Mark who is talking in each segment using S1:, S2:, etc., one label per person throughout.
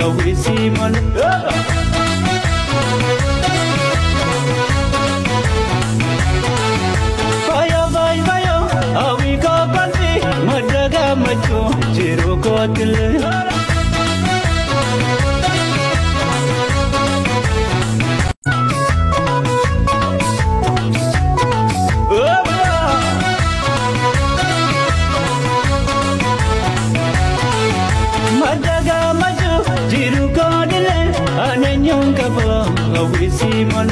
S1: awisi man Faya vai vayo awi ko panti madaga macho jiru ko til Madaga macho jiru ko til ananyong kabo awisi man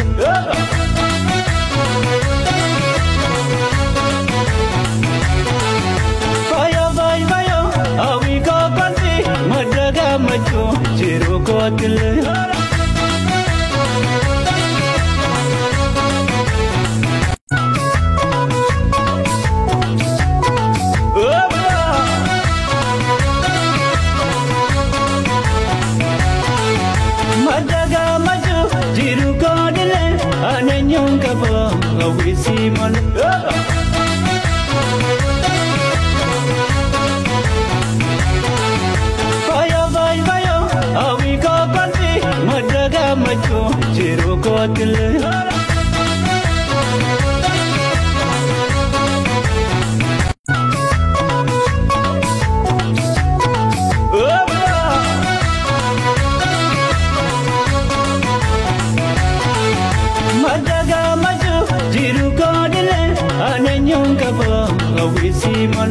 S1: Awi ko panti madaga macho jiru ko til Madaga macho jiru ko til ananyong kabo awisi man Awi ko panti madaga macho jiru ko til Madaga macho jiru ko til ananyong kabo awisi man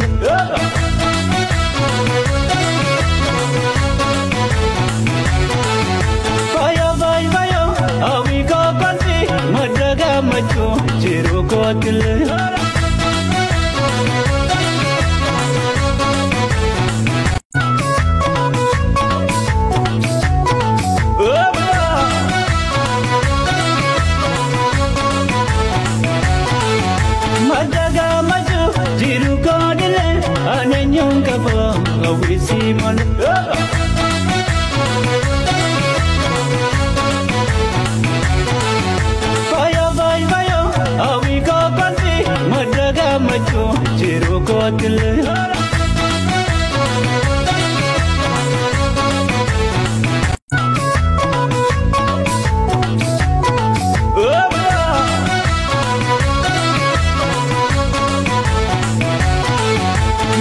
S1: Awi ko panti madaga macho jiru ko til Madaga macho jiru ko til ananyong kabo awisi man Awi ko panti madaga macho jiru ko til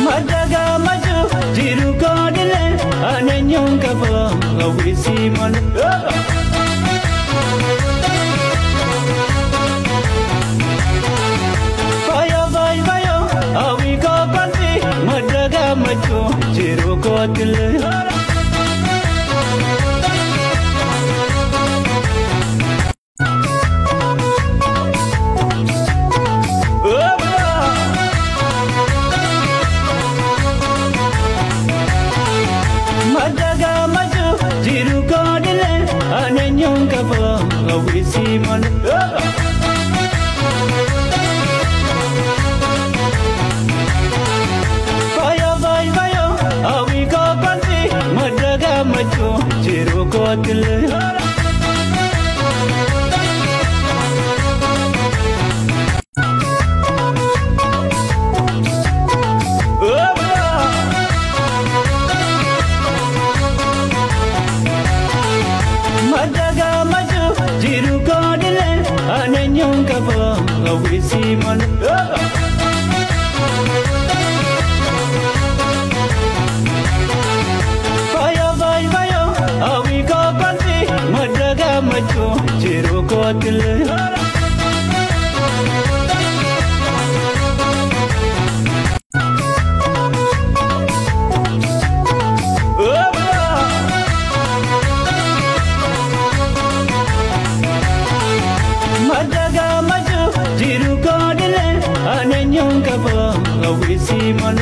S1: Madaga macho jiru ko til ananyong kabo awisi man Awi ko panti madaga macho jiru ko til Madaga macho jiru ko til ananyong kabo awisi man Awi ko panti madaga macho jiru ko til Madaga macho jiru ko til ananyong kabo awisi man Awi ko panti madaga macho jiru ko til Madaga macho jiru ko til ananyong kabo awisi man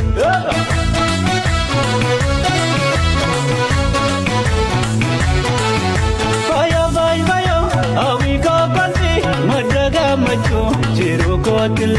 S1: Awi ko panti madaga macho jiru ko til